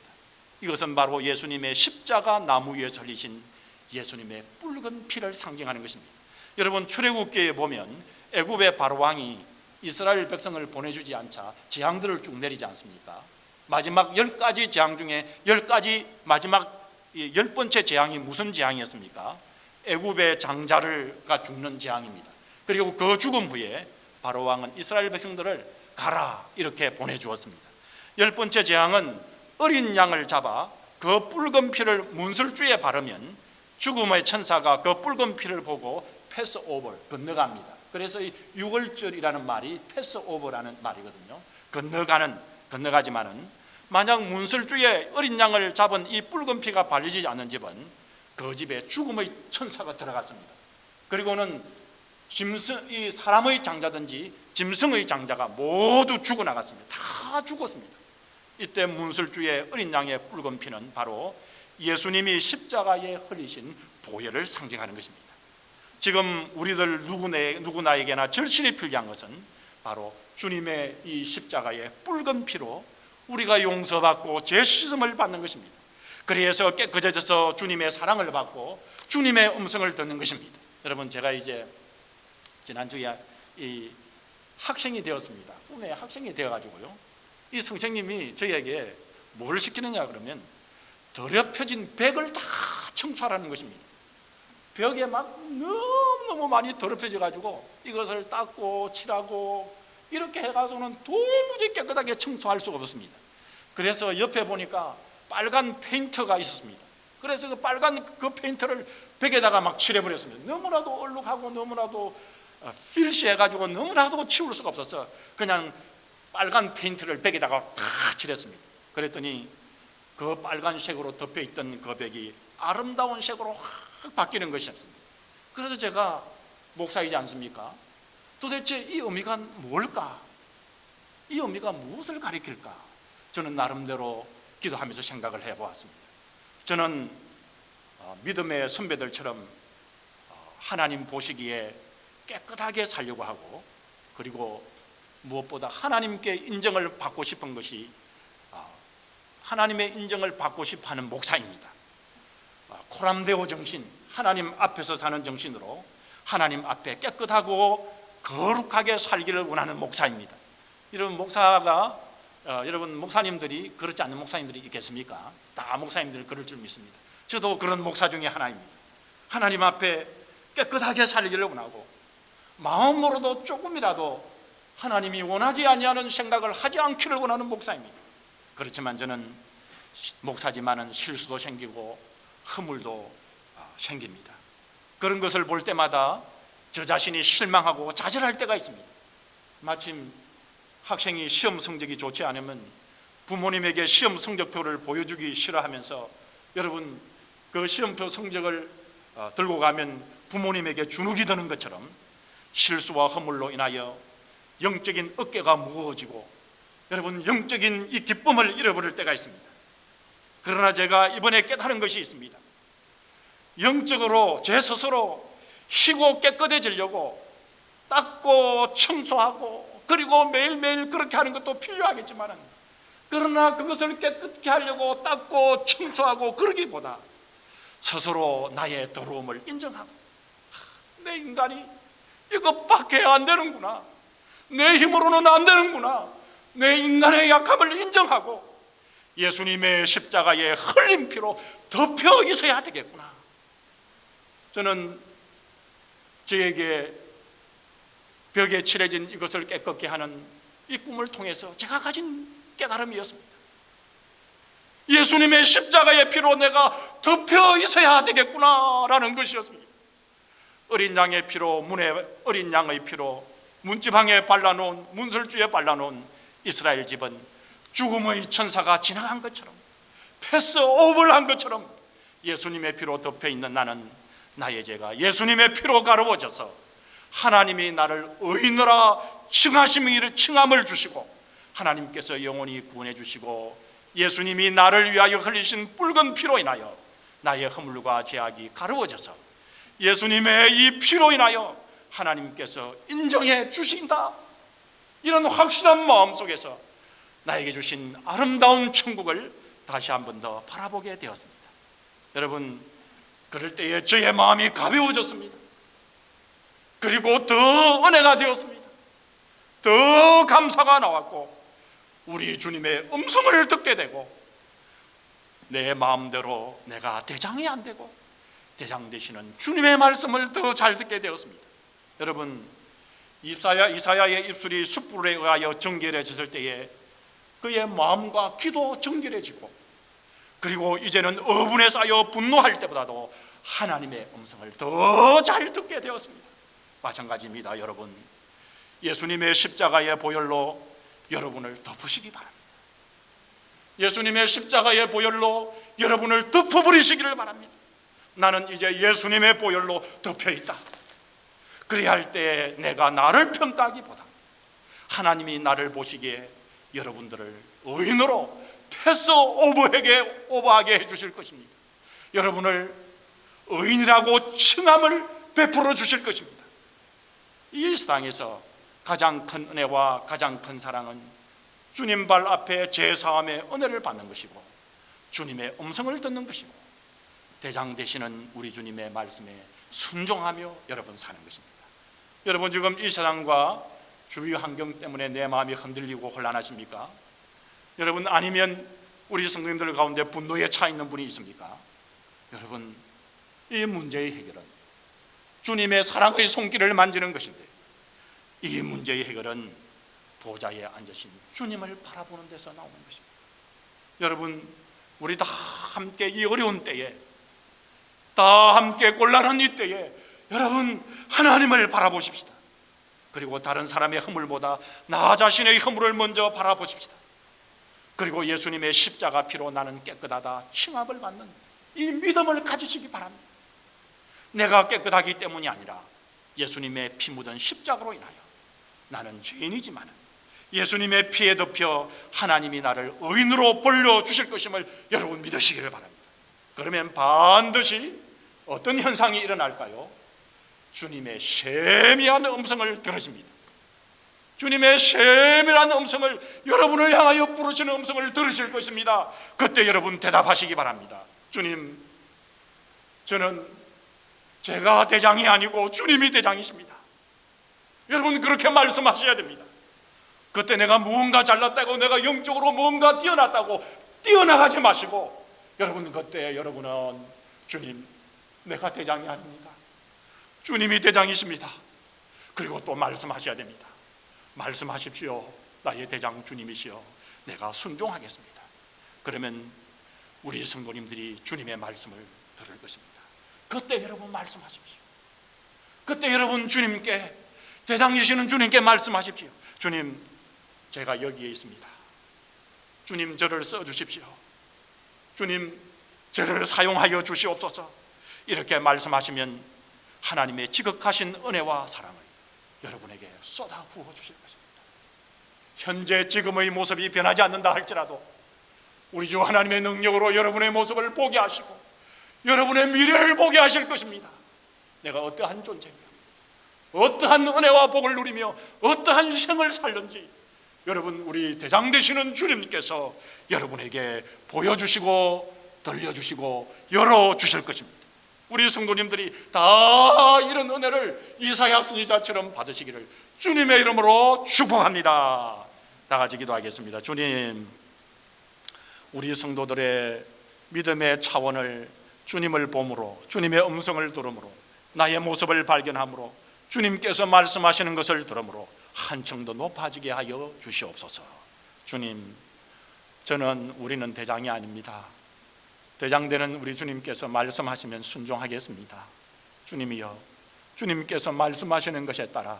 이것은 바로 예수님의 십자가 나무 위에 설리신 예수님의 붉은 피를 상징하는 것입니다. 여러분, 출애굽기에 보면 애굽의 바로왕이 이스라엘 백성을 보내주지 않자 재앙들을 쭉 내리지 않습니까? 마지막 10가지 재앙 중에 10가지 마지막 10번째 재앙이 무슨 재앙이었습니까? 애굽의 장자가 죽는 재앙입니다. 그리고 그 죽음 후에 바로왕은 이스라엘 백성들을 가라 이렇게 보내주었습니다. 10번째 재앙은 어린 양을 잡아 그 붉은 피를 문술주에 바르면 죽음의 천사가 그 붉은 피를 보고 패스오버, 건너갑니다. 그래서 이 6월절이라는 말이 패스오버라는 말이거든요. 건너가지만은 만약 문설주에 어린 양을 잡은 이 붉은 피가 발리지 않는 집은 그 집에 죽음의 천사가 들어갔습니다. 그리고는 이 사람의 장자든지 짐승의 장자가 모두 죽어나갔습니다. 다 죽었습니다. 이때 문설주의 어린 양의 붉은 피는 바로 예수님이 십자가에 흘리신 보혈을 상징하는 것입니다. 지금 우리들 누구나에게나 절실히 필요한 것은 바로 주님의 이 십자가의 붉은 피로 우리가 용서받고 죄 씻음을 받는 것입니다. 그래서 깨끗해져서 주님의 사랑을 받고 주님의 음성을 듣는 것입니다. 여러분, 제가 이제 지난주에 이 학생이 되었습니다. 꿈에 학생이 되어가지고요, 이 선생님이 저희에게 뭘 시키느냐 그러면 더럽혀진 벽을 다 청소하라는 것입니다. 벽에 막 너무 많이 더럽혀져 가지고 이것을 닦고 칠하고 이렇게 해가지고는 도무지 깨끗하게 청소할 수가 없습니다. 그래서 옆에 보니까 빨간 페인트가 있었습니다. 그래서 그 빨간 그 페인트를 벽에다가 막 칠해버렸습니다. 너무나도 얼룩하고 너무나도 필시해가지고 너무나도 치울 수가 없어서 그냥 빨간 페인트를 벽에다가 다 칠했습니다. 그랬더니 그 빨간색으로 덮여있던 그 벽이 아름다운 색으로 확 바뀌는 것이었습니다. 그래서 제가 목사이지 않습니까? 도대체 이 의미가 뭘까? 이 의미가 무엇을 가리킬까? 저는 나름대로 기도하면서 생각을 해보았습니다. 저는 믿음의 선배들처럼 하나님 보시기에 깨끗하게 살려고 하고, 그리고 무엇보다 하나님께 인정을 받고 싶은 것이 하나님의 인정을 받고 싶어하는 목사입니다. 코람데오 정신, 하나님 앞에서 사는 정신으로 하나님 앞에 깨끗하고 거룩하게 살기를 원하는 목사입니다. 여러분 목사가 여러분 목사님들이 그렇지 않는 목사님들이 있겠습니까? 다 목사님들 그럴 줄 믿습니다. 저도 그런 목사 중에 하나입니다. 하나님 앞에 깨끗하게 살기를 원하고 마음으로도 조금이라도 하나님이 원하지 아니하는 생각을 하지 않기를 원하는 목사입니다. 그렇지만 저는 목사지만은 실수도 생기고 허물도 생깁니다. 그런 것을 볼 때마다 저 자신이 실망하고 좌절할 때가 있습니다. 마침 학생이 시험 성적이 좋지 않으면 부모님에게 시험 성적표를 보여주기 싫어하면서, 여러분 그 시험표 성적을 들고 가면 부모님에게 주눅이 드는 것처럼 실수와 허물로 인하여 영적인 어깨가 무거워지고 여러분 영적인 이 기쁨을 잃어버릴 때가 있습니다. 그러나 제가 이번에 깨달은 것이 있습니다. 영적으로 제 스스로 희고 깨끗해지려고 닦고 청소하고 그리고 매일매일 그렇게 하는 것도 필요하겠지만, 그러나 그것을 깨끗게 하려고 닦고 청소하고 그러기보다 스스로 나의 더러움을 인정하고, 내 인간이 이것밖에 안 되는구나, 내 힘으로는 안 되는구나, 내 인간의 약함을 인정하고 예수님의 십자가의 흘린 피로 덮여 있어야 되겠구나. 저는 저에게 벽에 칠해진 이것을 깨끗게 하는 이 꿈을 통해서 제가 가진 깨달음이었습니다. 예수님의 십자가의 피로 내가 덮여 있어야 되겠구나라는 것이었습니다. 어린 양의 피로, 어린 양의 피로 문지방에 발라놓은, 문설주에 발라놓은 이스라엘 집은 죽음의 천사가 지나간 것처럼, 패스오버를 한 것처럼 예수님의 피로 덮여 있는 나는, 나의 죄가 예수님의 피로 가르워져서 하나님이 나를 의인으로 칭함을 주시고 하나님께서 영원히 구원해 주시고 예수님이 나를 위하여 흘리신 붉은 피로 인하여 나의 허물과 죄악이 가르워져서 예수님의 이 피로 인하여 하나님께서 인정해 주신다, 이런 확실한 마음 속에서 나에게 주신 아름다운 천국을 다시 한 번 더 바라보게 되었습니다. 여러분, 그럴 때에 저의 마음이 가벼워졌습니다. 그리고 더 은혜가 되었습니다. 더 감사가 나왔고 우리 주님의 음성을 듣게 되고, 내 마음대로 내가 대장이 안 되고 대장 되시는 주님의 말씀을 더 잘 듣게 되었습니다. 여러분, 이사야의 입술이 숯불에 의하여 정결해졌을 때에 그의 마음과 귀도 정결해지고, 그리고 이제는 어분에 쌓여 분노할 때보다도 하나님의 음성을 더 잘 듣게 되었습니다. 마찬가지입니다. 여러분, 예수님의 십자가의 보혈로 여러분을 덮으시기 바랍니다. 예수님의 십자가의 보혈로 여러분을 덮어버리시기를 바랍니다. 나는 이제 예수님의 보혈로 덮여있다. 그래야 할 때 내가 나를 평가하기보다 하나님이 나를 보시기에 여러분들을 의인으로 오버하게 해주실 것입니다. 여러분을 의인이라고 칭함을 베풀어 주실 것입니다. 이 세상에서 가장 큰 은혜와 가장 큰 사랑은 주님 발 앞에 제사함의 은혜를 받는 것이고 주님의 음성을 듣는 것이고 대장 되시는 우리 주님의 말씀에 순종하며 여러분 사는 것입니다. 여러분, 지금 이 세상과 주위 환경 때문에 내 마음이 흔들리고 혼란하십니까? 여러분, 아니면 우리 성도님들 가운데 분노에 차 있는 분이 있습니까? 여러분, 이 문제의 해결은 주님의 사랑의 손길을 만지는 것인데, 이 문제의 해결은 보좌에 앉으신 주님을 바라보는 데서 나오는 것입니다. 여러분, 우리 다 함께 이 어려운 때에, 다 함께 곤란한 이 때에 여러분 하나님을 바라보십시다. 그리고 다른 사람의 허물보다 나 자신의 허물을 먼저 바라보십시다. 그리고 예수님의 십자가 피로 나는 깨끗하다 칭함을 받는 이 믿음을 가지시기 바랍니다. 내가 깨끗하기 때문이 아니라 예수님의 피 묻은 십자가로 인하여 나는 죄인이지만 예수님의 피에 덮여 하나님이 나를 의인으로 벌려주실 것임을 여러분 믿으시기를 바랍니다. 그러면 반드시 어떤 현상이 일어날까요? 주님의 세미한 음성을 들으십니다. 주님의 세밀한 음성을, 여러분을 향하여 부르시는 음성을 들으실 것입니다. 그때 여러분 대답하시기 바랍니다. 주님, 저는 제가 대장이 아니고 주님이 대장이십니다. 여러분 그렇게 말씀하셔야 됩니다. 그때 내가 무언가 잘났다고, 내가 영적으로 무언가 뛰어났다고 뛰어나가지 마시고, 여러분 그때 여러분은 주님, 내가 대장이 아닙니다. 주님이 대장이십니다. 그리고 또 말씀하셔야 됩니다. 말씀하십시오. 나의 대장 주님이시여, 내가 순종하겠습니다. 그러면 우리 성도님들이 주님의 말씀을 들을 것입니다. 그때 여러분 말씀하십시오. 그때 여러분 주님께, 대장이시는 주님께 말씀하십시오. 주님, 제가 여기에 있습니다. 주님, 저를 써주십시오. 주님, 저를 사용하여 주시옵소서. 이렇게 말씀하시면 하나님의 지극하신 은혜와 사랑을 여러분에게 쏟아 부어 주실 것입니다. 현재 지금의 모습이 변하지 않는다 할지라도 우리 주 하나님의 능력으로 여러분의 모습을 보게 하시고 여러분의 미래를 보게 하실 것입니다. 내가 어떠한 존재며 어떠한 은혜와 복을 누리며 어떠한 생을 살는지 여러분, 우리 대장 되시는 주님께서 여러분에게 보여주시고 들려주시고 열어주실 것입니다. 우리 성도님들이 다 이런 은혜를 이사야 선지자처럼 받으시기를 주님의 이름으로 축복합니다. 다 같이 기도하겠습니다. 주님, 우리 성도들의 믿음의 차원을 주님을 봄으로, 주님의 음성을 들음으로, 나의 모습을 발견함으로, 주님께서 말씀하시는 것을 들음으로 한층 더 높아지게 하여 주시옵소서. 주님, 우리는 대장이 아닙니다. 대장되는 우리 주님께서 말씀하시면 순종하겠습니다. 주님이여, 주님께서 말씀하시는 것에 따라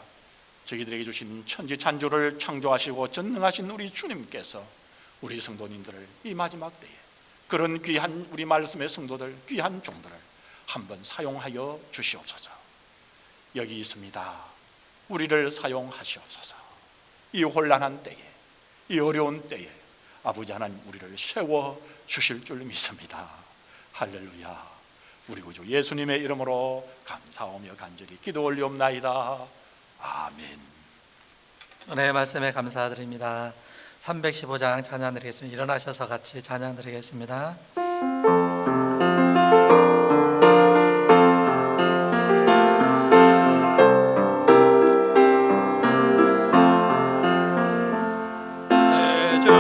저희들에게 주신 천지찬조를 창조하시고 전능하신 우리 주님께서 우리 성도님들을 이 마지막 때에 그런 귀한 우리 말씀의 성도들, 귀한 종들을 한번 사용하여 주시옵소서. 여기 있습니다. 우리를 사용하시옵소서. 이 혼란한 때에, 이 어려운 때에 아버지 하나님, 우리를 세워 주실 줄 믿습니다. 할렐루야. 우리 구주 예수님의 이름으로 감사하며 간절히 기도 올리옵나이다. 아멘. 은혜의 말씀에 감사드립니다. 315장 찬양 드리겠습니다. 일어나셔서 같이 찬양 드리겠습니다. 주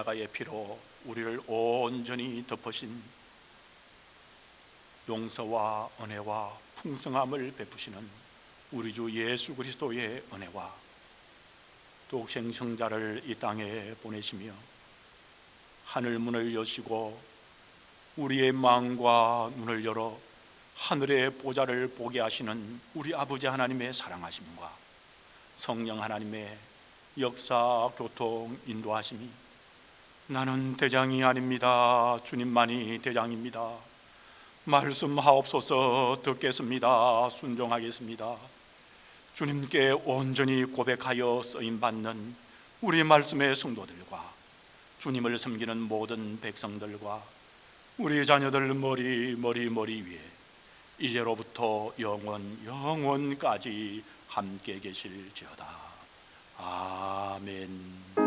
십자가의 피로 우리를 온전히 덮으신 용서와 은혜와 풍성함을 베푸시는 우리 주 예수 그리스도의 은혜와 독생성자를 이 땅에 보내시며 하늘 문을 여시고 우리의 마음과 눈을 열어 하늘의 보좌를 보게 하시는 우리 아버지 하나님의 사랑하심과 성령 하나님의 역사, 교통, 인도하심이 나는 대장이 아닙니다. 주님만이 대장입니다. 말씀하옵소서. 듣겠습니다. 순종하겠습니다. 주님께 온전히 고백하여 쓰임받는 우리 말씀의 성도들과 주님을 섬기는 모든 백성들과 우리 자녀들 머리 위에 이제로부터 영원까지 함께 계실지어다. 아멘.